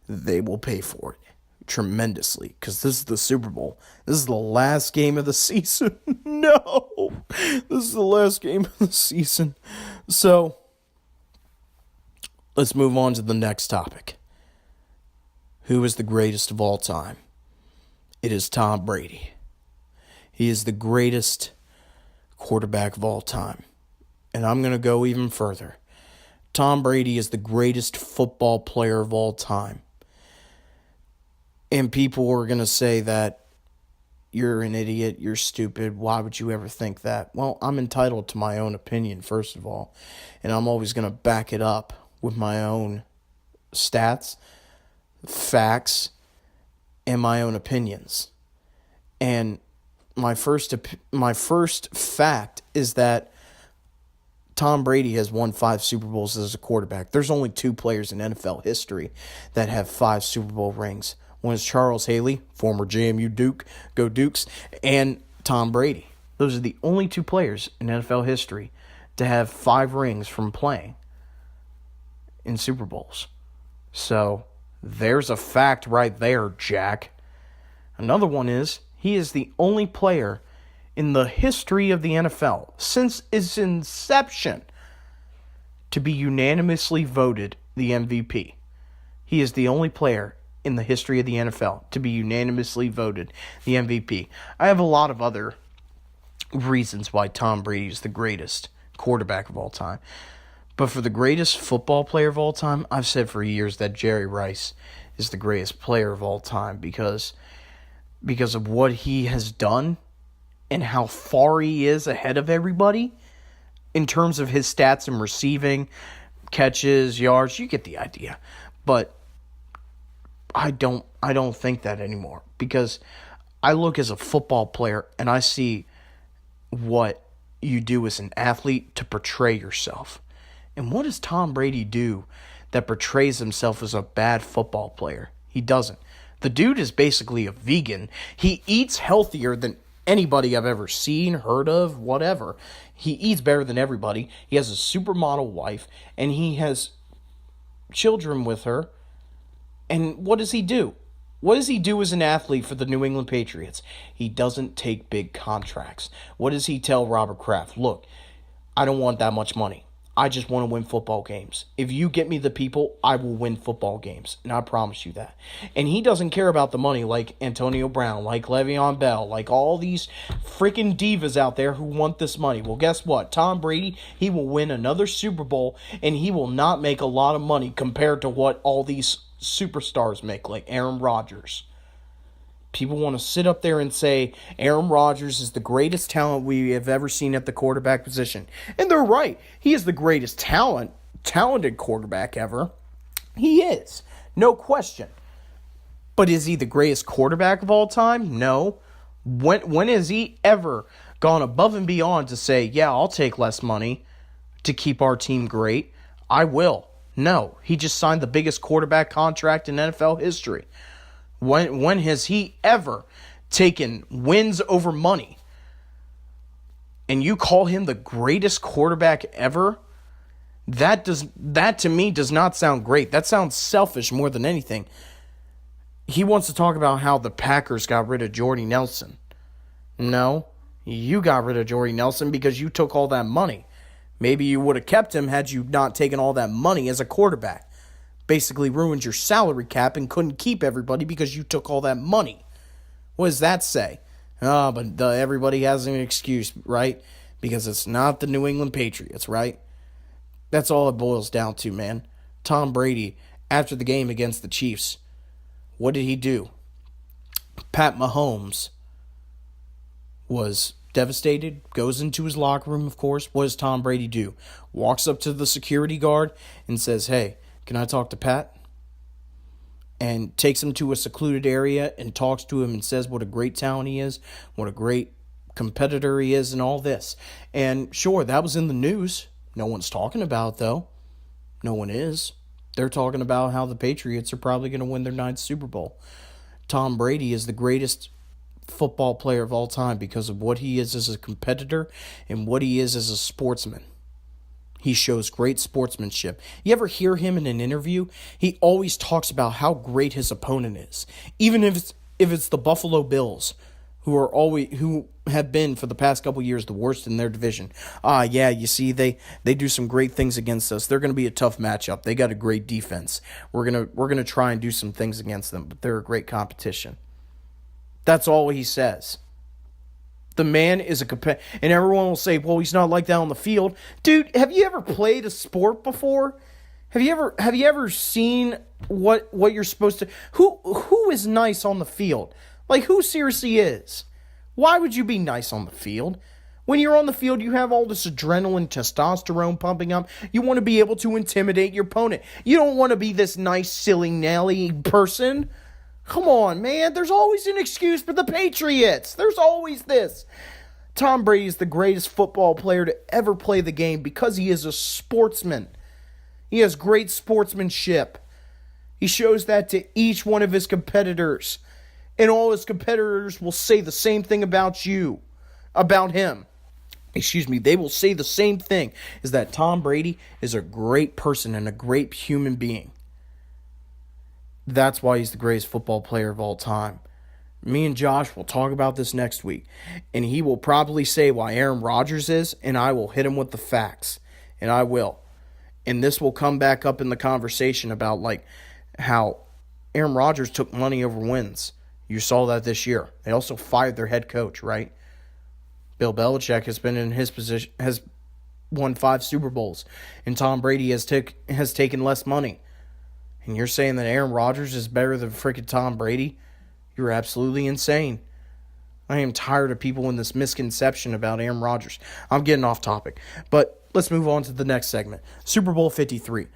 C: they will pay for it tremendously, because this is the Super Bowl. This is the last game of the season. No! This is the last game of the season. So, let's move on to the next topic. Who is the greatest of all time? It is Tom Brady. He is the greatest quarterback of all time. And I'm going to go even further. Tom Brady is the greatest football player of all time. And people are going to say that you're an idiot, you're stupid, why would you ever think that? Well, I'm entitled to my own opinion, first of all. And I'm always going to back it up with my own stats, facts, and my own opinions. And my first fact is that Tom Brady has won 5 Super Bowls as a quarterback. There's only 2 players in NFL history that have 5 Super Bowl rings. One is Charles Haley, former JMU Duke, go Dukes, and Tom Brady. Those are the only 2 players in NFL history to have 5 rings from playing in Super Bowls. So, there's a fact right there, Jack. Another one is, he is the only player in the history of the NFL, since its inception, to be unanimously voted the MVP. He is the only player in the history of the NFL to be unanimously voted the MVP. I have a lot of other reasons why Tom Brady is the greatest quarterback of all time. But for the greatest football player of all time, I've said for years that Jerry Rice is the greatest player of all time because of what he has done and how far he is ahead of everybody in terms of his stats and receiving, catches, yards. You get the idea. But I don't think that anymore, because I look as a football player and I see what you do as an athlete to portray yourself. And what does Tom Brady do that portrays himself as a bad football player? He doesn't. The dude is basically a vegan. He eats healthier than anybody I've ever seen, heard of, whatever. He eats better than everybody. He has a supermodel wife, and he has children with her. And what does he do? What does he do as an athlete for the New England Patriots? He doesn't take big contracts. What does he tell Robert Kraft? Look, I don't want that much money. I just want to win football games. If you get me the people, I will win football games. And I promise you that. And he doesn't care about the money like Antonio Brown, like Le'Veon Bell, like all these freaking divas out there who want this money. Well, guess what? Tom Brady, he will win another Super Bowl, and he will not make a lot of money compared to what all these superstars make, like Aaron Rodgers. People want to sit up there and say Aaron Rodgers is the greatest talent we have ever seen at the quarterback position. And they're right. He is the greatest talented quarterback ever. He is. No question. But is he the greatest quarterback of all time? No. When has he ever gone above and beyond to say, yeah, I'll take less money to keep our team great? I will. No. He just signed the biggest quarterback contract in NFL history. When has he ever taken wins over money? And you call him the greatest quarterback ever? That to me does not sound great. That sounds selfish more than anything. He wants to talk about how the Packers got rid of Jordy Nelson. No, You got rid of Jordy Nelson because you took all that money. Maybe you would have kept him had you not taken all that money as a quarterback. Basically ruined your salary cap and couldn't keep everybody because you took all that money. What does that say? But everybody has an excuse, right? Because it's not the New England Patriots, right? That's all it boils down to, man. Tom Brady, after the game against the Chiefs, what did he do? Pat Mahomes was devastated, goes into his locker room, of course. What does Tom Brady do? Walks up to the security guard and says, "Hey, can I talk to Pat?" And takes him to a secluded area and talks to him and says what a great talent he is, what a great competitor he is, and all this. And sure, that was in the news. No one's talking about it, though. No one is. They're talking about how the Patriots are probably going to win their 9th Super Bowl. Tom Brady is the greatest football player of all time because of what he is as a competitor and what he is as a sportsman. He shows great sportsmanship. You ever hear him in an interview? He always talks about how great his opponent is. Even if it's the Buffalo Bills, who have been for the past couple years the worst in their division. Yeah, you see, they do some great things against us. They're going to be a tough matchup. They got a great defense. We're gonna try and do some things against them, but they're a great competition. That's all he says. The man is a competitor, and everyone will say, "Well, he's not like that on the field." Dude, have you ever played a sport before? Have you ever seen what you're supposed to? Who is nice on the field? Like, who seriously is? Why would you be nice on the field? When you're on the field, you have all this adrenaline, testosterone pumping up. You want to be able to intimidate your opponent. You don't want to be this nice, silly, Nelly person. Come on, man. There's always an excuse for the Patriots. There's always this. Tom Brady is the greatest football player to ever play the game because he is a sportsman. He has great sportsmanship. He shows that to each one of his competitors. And all his competitors will say the same thing about him. They will say the same thing, is that Tom Brady is a great person and a great human being. That's why he's the greatest football player of all time. Me and Josh will talk about this next week, and he will probably say why Aaron Rodgers is, and I will hit him with the facts, and I will. And this will come back up in the conversation about like how Aaron Rodgers took money over wins. You saw that this year. They also fired their head coach, right? Bill Belichick has been in his position, has won 5 Super Bowls, and Tom Brady has taken less money. And you're saying that Aaron Rodgers is better than freaking Tom Brady? You're absolutely insane. I am tired of people in this misconception about Aaron Rodgers. I'm getting off topic. But let's move on to the next segment. Super Bowl 53.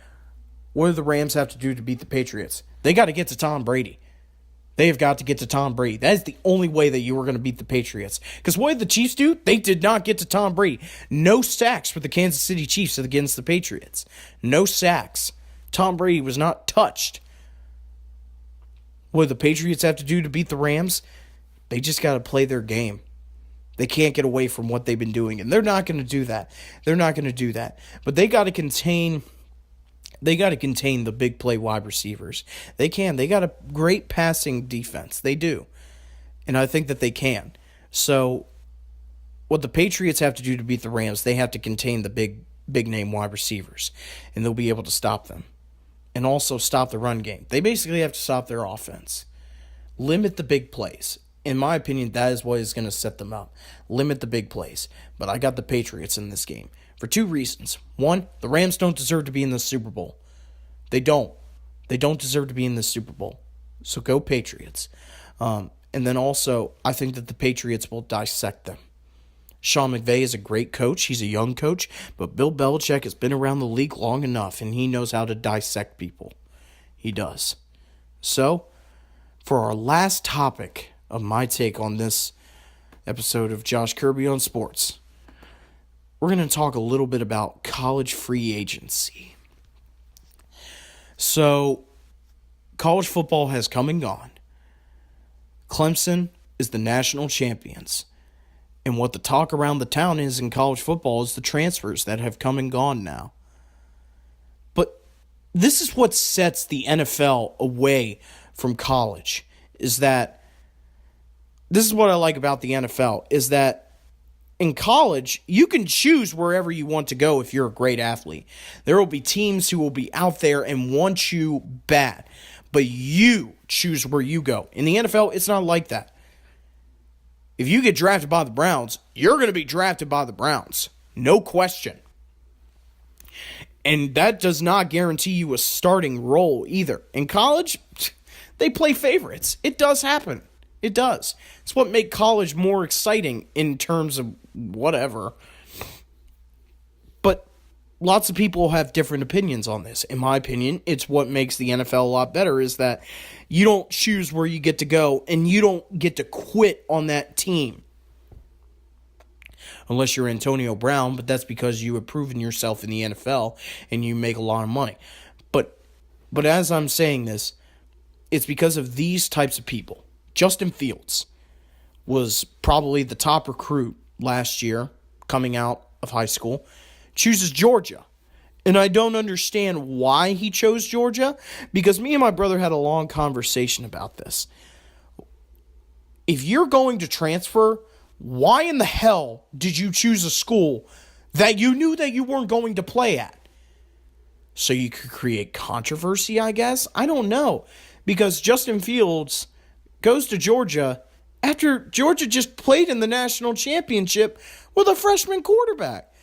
C: What do the Rams have to do to beat the Patriots? They got to get to Tom Brady. They have got to get to Tom Brady. That is the only way that you are going to beat the Patriots. Because what did the Chiefs do? They did not get to Tom Brady. No sacks for the Kansas City Chiefs against the Patriots. No sacks. Tom Brady was not touched. What do the Patriots have to do to beat the Rams? They just got to play their game. They can't get away from what they've been doing. And they're not going to do that. But they got to contain the big play wide receivers. They can. They got a great passing defense. They do. And I think that they can. So what the Patriots have to do to beat the Rams, they have to contain the big name wide receivers. And they'll be able to stop them. And also stop the run game. They basically have to stop their offense. Limit the big plays. In my opinion, that is what is going to set them up. Limit the big plays. But I got the Patriots in this game. For 2 reasons. 1, the Rams don't deserve to be in the Super Bowl. They don't. They don't deserve to be in the Super Bowl. So go Patriots. And then also, I think that the Patriots will dissect them. Sean McVay is a great coach. He's a young coach. But Bill Belichick has been around the league long enough, and he knows how to dissect people. He does. So, for our last topic of my take on this episode of Josh Kirby on Sports, we're going to talk a little bit about college free agency. So, college football has come and gone. Clemson is the national champions. And what the talk around the town is in college football is the transfers that have come and gone now. But this is what sets the NFL away from college, is that this is what I like about the NFL, is that In college, you can choose wherever you want to go if you're a great athlete. There will be teams who will be out there and want you bad, but you choose where you go. In the NFL, it's not like that. If you get drafted by the Browns, you're going to be drafted by the Browns. No question. And that does not guarantee you a starting role either. In college, they play favorites. It does happen. It does. It's what makes college more exciting in terms of whatever. But lots of people have different opinions on this. In my opinion, it's what makes the NFL a lot better is that you don't choose where you get to go and you don't get to quit on that team. Unless you're Antonio Brown, but that's because you have proven yourself in the NFL and you make a lot of money. But as I'm saying this, it's because of these types of people. Justin Fields was probably the top recruit last year coming out of high school, chooses Georgia. And I don't understand why he chose Georgia, because me and my brother had a long conversation about this. If you're going to transfer, why in the hell did you choose a school that you knew that you weren't going to play at? So you could create controversy, I guess? I don't know. Because Justin Fields goes to Georgia after Georgia just played in the national championship with a freshman quarterback.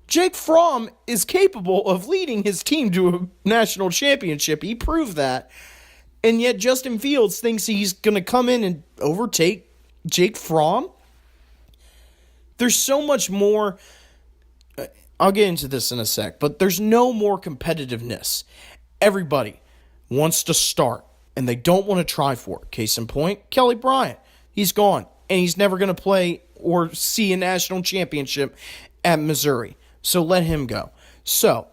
C: Jake Fromm is capable of leading his team to a national championship. He proved that. And yet Justin Fields thinks he's going to come in and overtake Jake Fromm. There's so much more. I'll get into this in a sec, but there's no more competitiveness. Everybody wants to start, and they don't want to try for it. Case in point, Kelly Bryant. He's gone, and he's never going to play or see a national championship at Missouri. So let him go. So,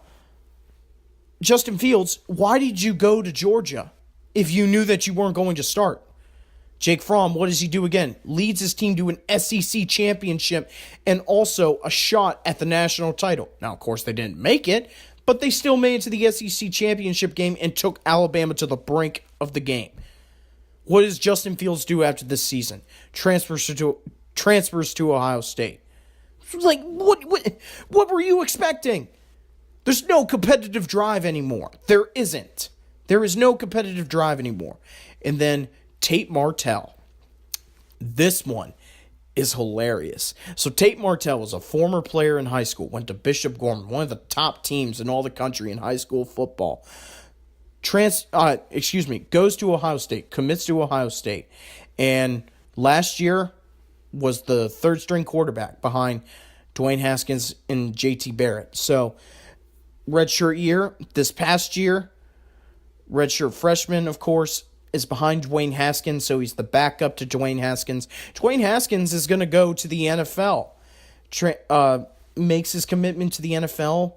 C: Justin Fields, why did you go to Georgia if you knew that you weren't going to start? Jake Fromm, what does he do again? Leads his team to an SEC championship and also a shot at the national title. Now, of course, they didn't make it, but they still made it to the SEC championship game and took Alabama to the brink of the game. What does Justin Fields do after this season? Transfers to Ohio State. Like, what were you expecting? There's no competitive drive anymore. There isn't. There is no competitive drive anymore. And then Tate Martell. This one is hilarious. So Tate Martell was a former player in high school, went to Bishop Gorman, one of the top teams in all the country in high school football. Goes to Ohio State, commits to Ohio State, and last year was the third string quarterback behind Dwayne Haskins and JT Barrett. So redshirt year, this past year, redshirt freshman, of course, is behind Dwayne Haskins, so he's the backup to Dwayne Haskins. Dwayne Haskins is going to go to the NFL, makes his commitment to the NFL,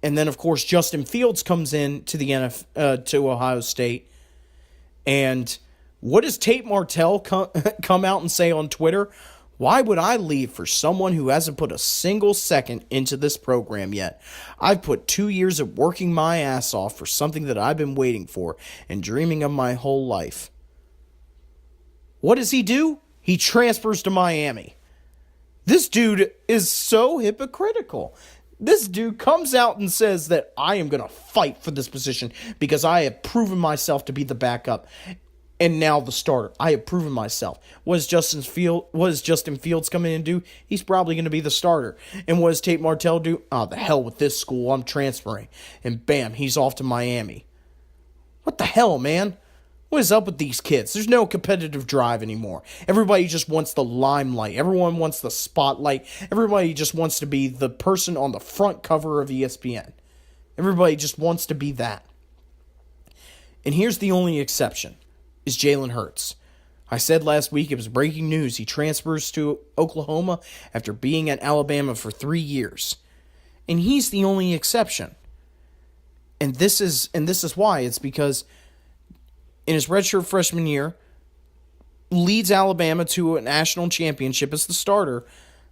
C: and then, of course, Justin Fields comes in to the to Ohio State. And what does Tate Martell come out and say on Twitter? Why would I leave for someone who hasn't put a single second into this program yet? I've put 2 years of working my ass off for something that I've been waiting for and dreaming of my whole life. What does he do? He transfers to Miami. This dude is so hypocritical. This dude comes out and says that I am going to fight for this position because I have proven myself to be the backup. And now the starter. I have proven myself. What does Justin Fields come in and do? He's probably going to be the starter. And what does Tate Martell do? Oh, the hell with this school. I'm transferring. And bam, he's off to Miami. What the hell, man? What is up with these kids? There's no competitive drive anymore. Everybody just wants the limelight. Everyone wants the spotlight. Everybody just wants to be the person on the front cover of ESPN. Everybody just wants to be that. And here's the only exception. Is Jalen Hurts. I said last week it was breaking news. He transfers to Oklahoma after being at Alabama for 3 years. And he's the only exception. And this is why. It's because in his redshirt freshman year, leads Alabama to a national championship as the starter,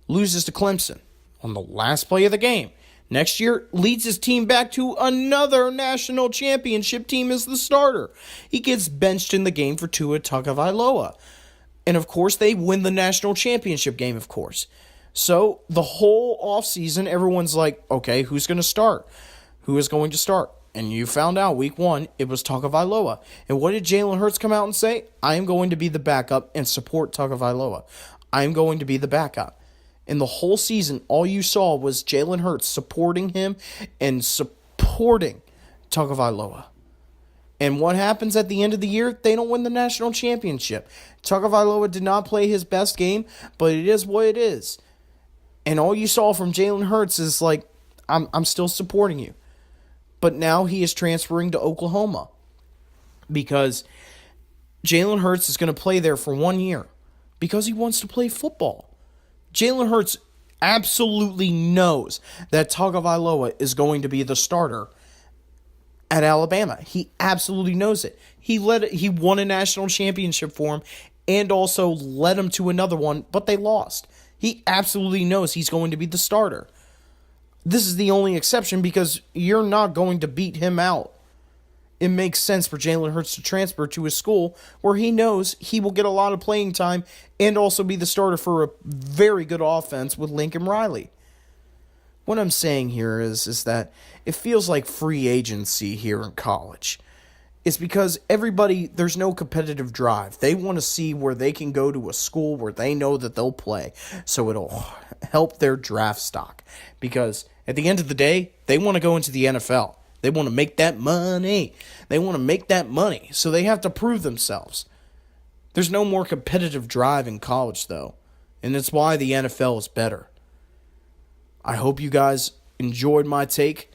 C: loses to Clemson on the last play of the game. Next year, leads his team back to another national championship team as the starter. He gets benched in the game for Tua Tagovailoa. And, of course, they win the national championship game, of course. So the whole offseason, everyone's like, okay, who's going to start? Who is going to start? And you found out week 1, it was Tagovailoa. And what did Jalen Hurts come out and say? I am going to be the backup and support Tagovailoa. I am going to be the backup. In the whole season, all you saw was Jalen Hurts supporting him and supporting Tagovailoa. And what happens at the end of the year? They don't win the national championship. Tagovailoa did not play his best game, but it is what it is. And all you saw from Jalen Hurts is like, I'm still supporting you. But now he is transferring to Oklahoma because Jalen Hurts is going to play there for 1 year because he wants to play football. Jalen Hurts absolutely knows that Tagovailoa is going to be the starter at Alabama. He absolutely knows it. He won a national championship for him and also led him to another one, but they lost. He absolutely knows he's going to be the starter. This is the only exception because you're not going to beat him out. It makes sense for Jalen Hurts to transfer to a school where he knows he will get a lot of playing time and also be the starter for a very good offense with Lincoln Riley. What I'm saying here is that it feels like free agency here in college. It's because there's no competitive drive. They want to see where they can go to a school where they know that they'll play. So it'll help their draft stock. Because at the end of the day, they want to go into the NFL. They want to make that money. So they have to prove themselves. There's no more competitive drive in college, though. And that's why the NFL is better. I hope you guys enjoyed my take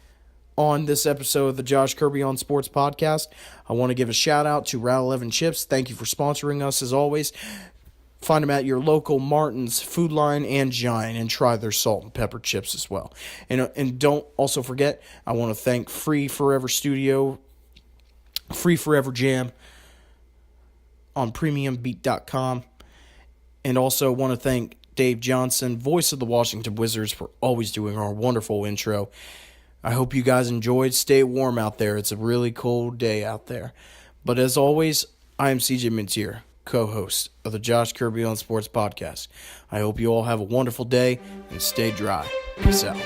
C: on this episode of the Josh Kirby on Sports podcast. I want to give a shout out to Route 11 Chips. Thank you for sponsoring us as always. Find them at your local Martin's, Food Line, and Giant, and try their salt and pepper chips as well. And don't also forget, I want to thank Free Forever Studio, Free Forever Jam on premiumbeat.com, and also want to thank Dave Johnson, voice of the Washington Wizards, for always doing our wonderful intro. I hope you guys enjoyed. Stay warm out there. It's a really cold day out there. But as always, I am CJ Mintier, co-host of the Josh Kirby on Sports podcast. I hope you all have a wonderful day and stay dry. Peace out.